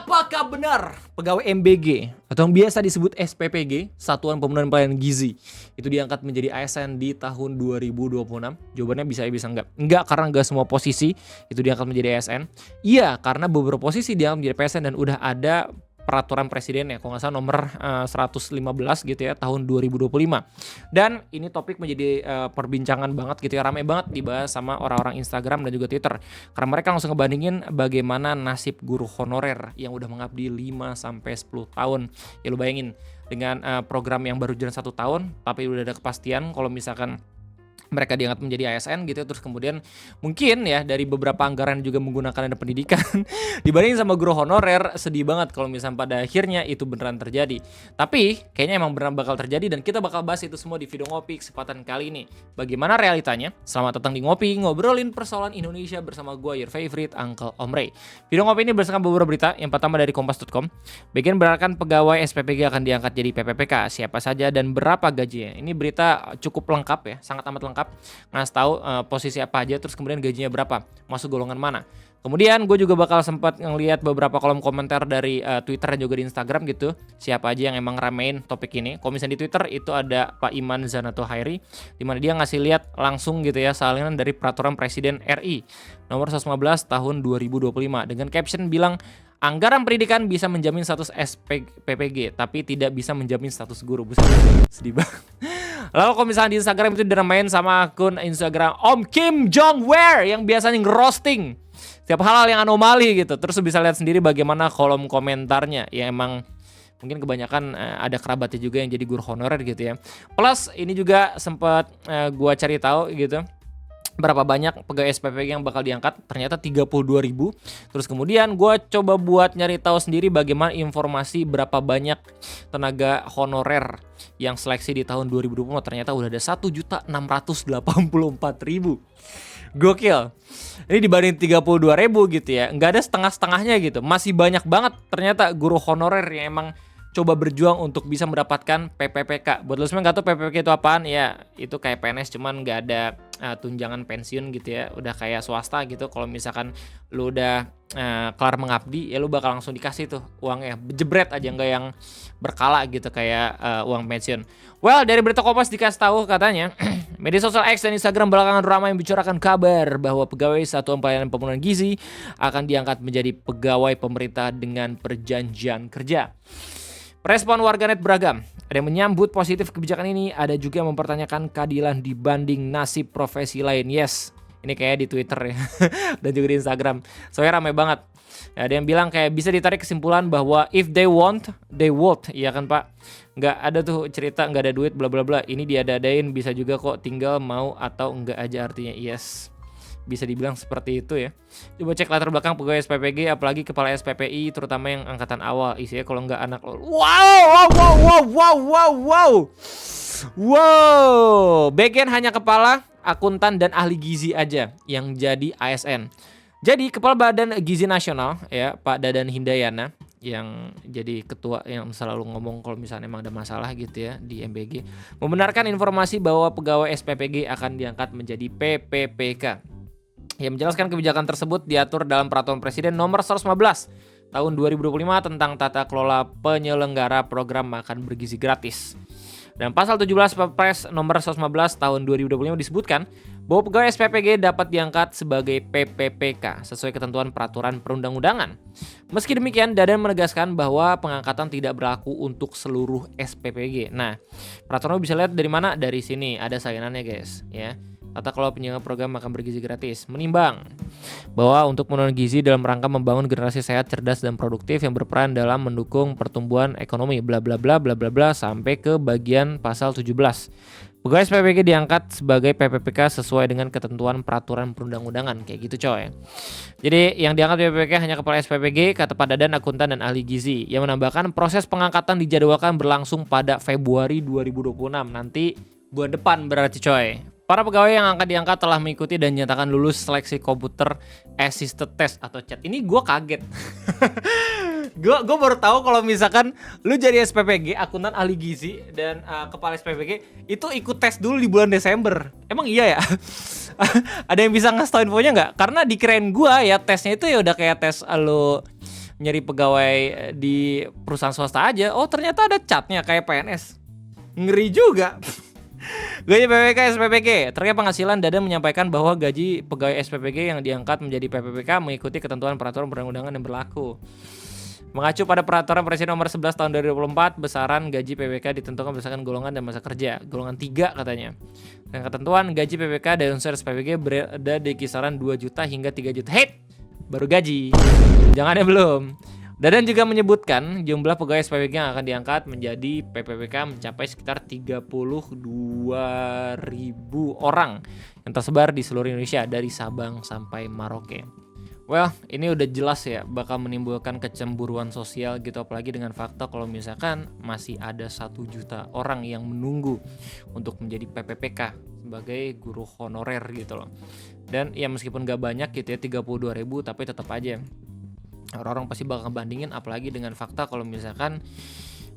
Apakah benar pegawai MBG atau yang biasa disebut SPPG, Satuan Pemenuhan Pelayanan Gizi, itu diangkat menjadi ASN di tahun 2026? Jawabannya bisa ya, bisa enggak. Enggak, karena enggak semua posisi itu diangkat menjadi ASN. Iya, karena beberapa posisi diangkat menjadi PSN dan udah ada peraturan presiden ya, kalau nggak salah nomor 115 gitu ya, tahun 2025. Dan ini topik menjadi perbincangan banget gitu ya, ramai banget dibahas sama orang-orang Instagram dan juga Twitter. Karena mereka langsung ngebandingin bagaimana nasib guru honorer yang udah mengabdi 5-10 tahun. Ya lu bayangin, dengan program yang baru jalan 1 tahun, tapi udah ada kepastian kalau misalkan mereka diangkat menjadi ASN gitu, terus kemudian mungkin ya dari beberapa anggaran juga menggunakan dana pendidikan dibandingin sama guru honorer, sedih banget kalau misalnya pada akhirnya itu beneran terjadi. Tapi kayaknya emang beneran bakal terjadi dan kita bakal bahas itu semua di video Ngopi kesempatan kali ini. Bagaimana realitanya? Selamat datang di Ngopi, ngobrolin persoalan Indonesia bersama gue, your favorite Uncle Om Ray. Video Ngopi ini berdasarkan beberapa berita. Yang pertama dari kompas.com. Bagian berakan pegawai SPPG akan diangkat jadi PPPK, siapa saja dan berapa gajinya. Ini berita cukup lengkap ya, sangat amat lengkap. Ngasih tahu posisi apa aja, terus kemudian gajinya berapa, masuk golongan mana. Kemudian gue juga bakal sempat ngelihat beberapa kolom komentar dari Twitter dan juga di Instagram gitu, siapa aja yang emang ramein topik ini. Kalau misalnya di Twitter itu ada Pak Iman Zanato Hairi, dimana dia ngasih lihat langsung gitu ya salinan dari peraturan Presiden RI nomor 115 tahun 2025 dengan caption bilang, anggaran pendidikan bisa menjamin status SPPG, tapi tidak bisa menjamin status guru. Buset, sedih banget. Lalu kalau misalnya di Instagram itu diramain sama akun Instagram Om Kim Jong-wer yang biasanya ngerosting setiap hal-hal yang anomali gitu. Terus bisa lihat sendiri bagaimana kolom komentarnya. Ya emang mungkin kebanyakan ada kerabatnya juga yang jadi guru honorer gitu ya. Plus ini juga sempat gua cari tahu gitu, berapa banyak pegawai SPPG yang bakal diangkat, ternyata 32.000. Terus kemudian gue coba buat nyari tahu sendiri bagaimana informasi berapa banyak tenaga honorer yang seleksi di tahun 2020, ternyata udah ada 1.684.000. Gokil. Ini dibanding 32.000 gitu ya, nggak ada setengah-setengahnya gitu. Masih banyak banget ternyata guru honorer yang emang coba berjuang untuk bisa mendapatkan PPPK. Buat lo semua nggak tahu PPPK itu apaan? Ya itu kayak PNS cuman nggak ada tunjangan pensiun gitu ya. Udah kayak swasta gitu. Kalau misalkan lu udah kelar mengabdi, ya lu bakal langsung dikasih tuh uangnya. Jebret aja, nggak yang berkala gitu kayak uang pensiun. Well, dari berita Kompas dikasih tahu katanya media sosial X dan Instagram belakangan ramai membicarakan kabar bahwa pegawai Satuan Pelayanan Pemenuhan Gizi akan diangkat menjadi pegawai pemerintah dengan perjanjian kerja. Respon warganet beragam. Ada yang menyambut positif kebijakan ini, ada juga yang mempertanyakan keadilan dibanding nasib profesi lain. Yes, ini kayak di Twitter ya, dan juga di Instagram. Soalnya ramai banget. Ada yang bilang kayak bisa ditarik kesimpulan bahwa if they want, they would. Iya kan Pak? Nggak ada tuh cerita nggak ada duit bla bla bla. Ini diada-adain, bisa juga kok, tinggal mau atau enggak aja artinya. Yes, bisa dibilang seperti itu ya. Coba cek latar belakang pegawai SPPG, apalagi kepala SPPI, terutama yang angkatan awal. Isinya kalau nggak anak lo. Wow. Bagian hanya kepala, akuntan dan ahli gizi aja yang jadi ASN. Jadi Kepala Badan Gizi Nasional ya Pak Dadan Hindayana yang jadi ketua yang selalu ngomong kalau misalnya emang ada masalah gitu ya di MBG, membenarkan informasi bahwa pegawai SPPG akan diangkat menjadi PPPK. Yang menjelaskan kebijakan tersebut diatur dalam Peraturan Presiden nomor 115 tahun 2025 tentang tata kelola penyelenggara program makan bergizi gratis. Dan pasal 17 Perpres nomor 115 tahun 2025 disebutkan bahwa pegawai SPPG dapat diangkat sebagai PPPK sesuai ketentuan peraturan perundang-undangan. Meski demikian, Dadan menegaskan bahwa pengangkatan tidak berlaku untuk seluruh SPPG. Nah, peraturan bisa lihat dari mana? Dari sini ada salinannya guys ya. Tata kelola penyelenggara program makan bergizi gratis menimbang bahwa untuk memenuhi gizi dalam rangka membangun generasi sehat, cerdas dan produktif yang berperan dalam mendukung pertumbuhan ekonomi bla bla bla bla bla bla sampai ke bagian pasal 17. Pegawai SPPG diangkat sebagai PPPK sesuai dengan ketentuan peraturan perundang-undangan kayak gitu coy. Jadi yang diangkat PPPK hanya kepala SPPG, kata Pak Dadan, akuntan dan ahli gizi. Yang menambahkan proses pengangkatan dijadwalkan berlangsung pada Februari 2026 nanti bulan depan berarti coy. Para pegawai yang akan diangkat telah mengikuti dan dinyatakan lulus seleksi komputer assisted test atau CAT. Ini gue kaget. Gue baru tahu kalau misalkan lu jadi SPPG, akuntan ahli gizi dan kepala SPPG itu ikut tes dulu di bulan Desember. Emang iya ya? Ada yang bisa ngasih tau infonya nggak? Karena dikirain gue ya tesnya itu ya udah kayak tes lu nyari pegawai di perusahaan swasta aja, oh ternyata ada catnya kayak PNS. Ngeri juga. Gaji PPK SPPG. Terkait penghasilan, Dadan menyampaikan bahwa gaji pegawai SPPG yang diangkat menjadi PPPK mengikuti ketentuan peraturan perundang-undangan yang berlaku. Mengacu pada peraturan Presiden nomor 11 tahun 2024, besaran gaji PPK ditentukan berdasarkan golongan dan masa kerja. Golongan 3 katanya. Dan ketentuan gaji PPK dan unsur SPPG berada di kisaran 2 juta hingga 3 juta. Hei, baru gaji. Jangan ya belum. Dadan juga menyebutkan jumlah pegawai SPPG yang akan diangkat menjadi PPPK mencapai sekitar 32.000 orang yang tersebar di seluruh Indonesia dari Sabang sampai Merauke. Well, ini udah jelas ya bakal menimbulkan kecemburuan sosial gitu, apalagi dengan fakta kalau misalkan masih ada 1 juta orang yang menunggu untuk menjadi PPPK sebagai guru honorer gitu loh. Dan ya meskipun gak banyak gitu ya 32.000, tapi tetap aja orang-orang pasti bakal bandingin, apalagi dengan fakta kalau misalkan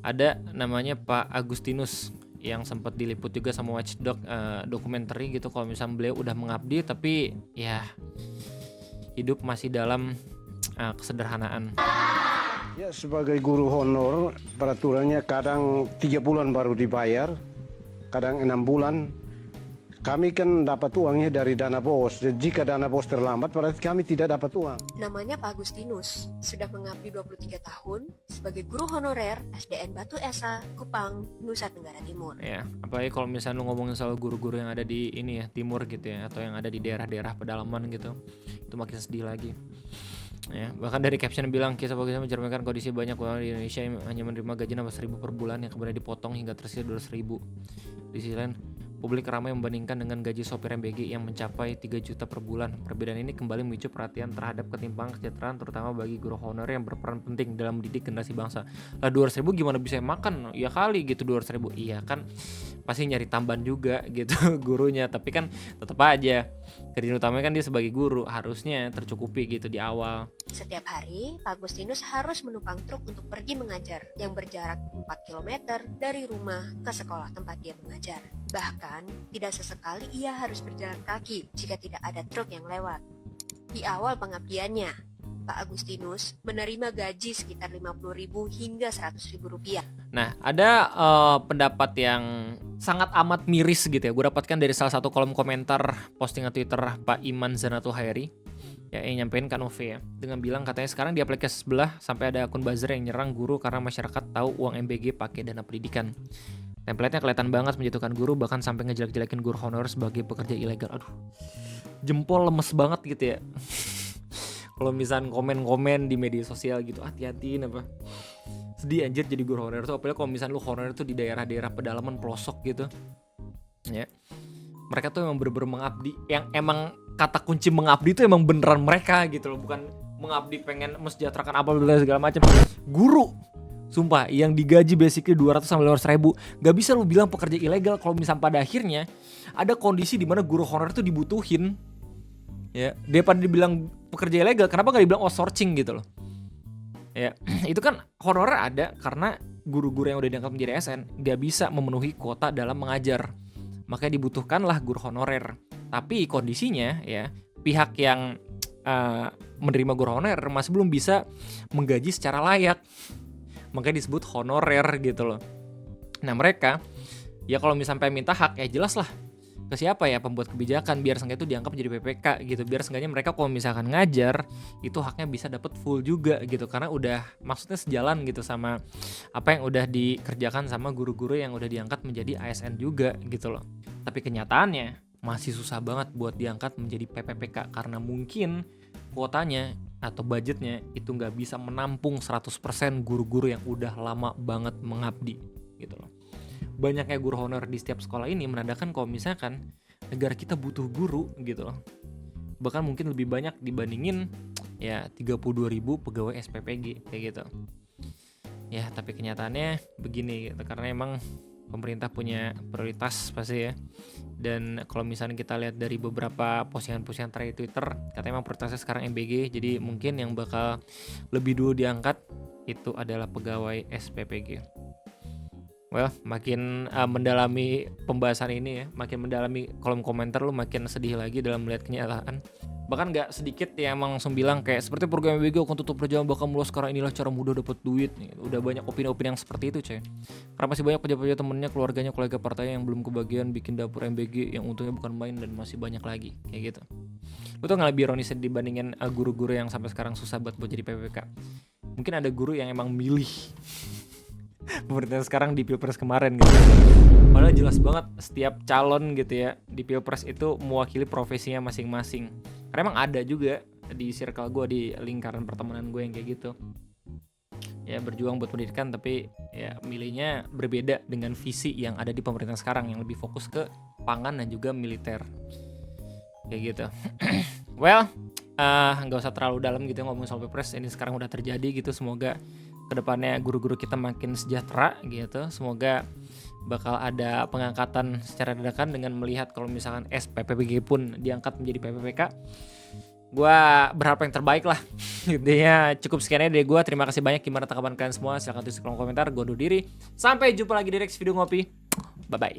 ada namanya Pak Agustinus yang sempat diliput juga sama Watchdog dokumenter gitu, kalau misalnya beliau udah mengabdi tapi ya hidup masih dalam kesederhanaan. Ya, sebagai guru honor peraturannya kadang 3 bulan baru dibayar, kadang 6 bulan. Kami kan dapat uangnya dari dana bos. Jika dana bos terlambat, berarti kami tidak dapat uang. Namanya Pak Agustinus, sudah mengabdi 23 tahun sebagai guru honorer SDN Batu Esa, Kupang, Nusa Tenggara Timur. Ya, apalagi kalau misalnya lu ngomongin soal guru-guru yang ada di ini ya, timur gitu ya, atau yang ada di daerah-daerah pedalaman gitu, itu makin sedih lagi. Ya, bahkan dari caption bilang kisah bagus mencerminkan kondisi banyak orang di Indonesia yang hanya menerima gaji 16.000 per bulan yang kemudian dipotong hingga tersisa 200.000. Di sisi lain, publik ramai membandingkan dengan gaji sopir MBG yang mencapai 3 juta per bulan. Perbedaan ini kembali memicu perhatian terhadap ketimpangan kesejahteraan terutama bagi guru honorer yang berperan penting dalam mendidik generasi bangsa. Lah 200.000 gimana bisa makan? Ya kali gitu 200.000. Iya kan pasti nyari tambahan juga gitu gurunya, tapi kan tetap aja kerjaan utamanya kan dia sebagai guru harusnya tercukupi gitu di awal. Setiap hari, Pak Agustinus harus menumpang truk untuk pergi mengajar yang berjarak 4 km dari rumah ke sekolah tempat dia mengajar. Bahkan, tidak sesekali ia harus berjalan kaki jika tidak ada truk yang lewat. Di awal pengabdiannya, Pak Agustinus menerima gaji sekitar 50.000 hingga 100.000 rupiah. Nah, ada pendapat yang sangat amat miris gitu ya. Gue dapatkan dari salah satu kolom komentar postingan Twitter Pak Iman Zanatul Hairi. Ya, yang nyampein kan Ove ya, dengan bilang katanya sekarang di aplikasi sebelah sampai ada akun buzzer yang nyerang guru karena masyarakat tahu uang MBG pakai dana pendidikan. Template-nya kelihatan banget menjatuhkan guru, bahkan sampai ngejelek-jelekin guru honorer sebagai pekerja ilegal. Aduh, jempol lemes banget gitu ya. Kalau misalnya komen-komen di media sosial gitu, hati-hatiin apa. Sedih anjir jadi guru honorer tuh, apalagi kalau misalnya lu honorer tuh di daerah-daerah pedalaman pelosok gitu. Ya. Mereka tuh emang bener-bener mengabdi, yang emang kata kunci mengabdi itu emang beneran mereka gitu loh, bukan mengabdi pengen mesejahterakan apa segala macam. Guru, sumpah, yang digaji basically 200 sampai 500 ribu, gak bisa lu bilang pekerja ilegal kalau misalnya pada akhirnya ada kondisi di mana guru honorer itu dibutuhin. Ya, daripada dibilang pekerja ilegal, kenapa gak dibilang outsourcing gitu loh? Ya, itu kan honorer ada karena guru-guru yang udah diangkat menjadi ASN gak bisa memenuhi kuota dalam mengajar. Makanya dibutuhkanlah guru honorer. Tapi kondisinya ya pihak yang menerima guru honorer masih belum bisa menggaji secara layak. Makanya disebut honorer gitu loh. Nah mereka ya kalau misalnya minta hak ya jelas lah ke siapa ya pembuat kebijakan biar seenggaknya itu dianggap menjadi PPK gitu. Biar seenggaknya mereka kalau misalkan ngajar itu haknya bisa dapat full juga gitu. Karena udah maksudnya sejalan gitu sama apa yang udah dikerjakan sama guru-guru yang udah diangkat menjadi ASN juga gitu loh. Tapi kenyataannya masih susah banget buat diangkat menjadi PPPK karena mungkin kuotanya atau budgetnya itu nggak bisa menampung 100% guru-guru yang udah lama banget mengabdi gitu loh. Banyaknya guru honor di setiap sekolah ini menandakan kalau misalkan negara kita butuh guru gitu loh. Bahkan mungkin lebih banyak dibandingin ya 32.000 pegawai SPPG kayak gitu. Ya tapi kenyataannya begini gitu, karena emang pemerintah punya prioritas pasti ya. Dan kalau misalnya kita lihat dari beberapa postingan-postingan terakhir Twitter, katanya emang prioritasnya sekarang MBG. Jadi mungkin yang bakal lebih dulu diangkat itu adalah pegawai SPPG. Well, makin mendalami pembahasan ini ya, makin mendalami kolom komentar lu makin sedih lagi dalam melihat kenyataan Bahkan nggak sedikit yang emang langsung bilang kayak seperti program MBG akan tutup perjalanan bakal mulus karena inilah cara mudah dapat duit nih. Udah banyak opini-opini yang seperti itu coy. Karena masih banyak pejabat-pejabat temennya, keluarganya, kolega partainya yang belum kebagian bikin dapur MBG yang untungnya bukan main dan masih banyak lagi kayak gitu. Lu tuh nggak lebih ironisnya dibandingin guru-guru yang sampai sekarang susah buat jadi PPK. Mungkin ada guru yang emang milih pemerintah sekarang di Pilpres kemarin gitu. Padahal jelas banget setiap calon gitu ya di Pilpres itu mewakili profesinya masing-masing. Karena emang ada juga di circle gue, di lingkaran pertemanan gue yang kayak gitu. Ya berjuang buat pendidikan tapi ya milihnya berbeda dengan visi yang ada di pemerintah sekarang yang lebih fokus ke pangan dan juga militer. Kayak gitu. Well, nggak usah terlalu dalam gitu ngomong soal Pilpres, ini sekarang udah terjadi gitu. Semoga kedepannya guru-guru kita makin sejahtera gitu. Semoga bakal ada pengangkatan secara dadakan dengan melihat kalau misalkan SPPBG pun diangkat menjadi PPPK. Gua berharap yang terbaik lah. Intinya cukup sekiannya dari gua. Terima kasih banyak. Gimana tanggapan kalian semua? Silahkan tulis di kolom komentar. Gua undur diri. Sampai jumpa lagi di next video ngopi. Bye bye.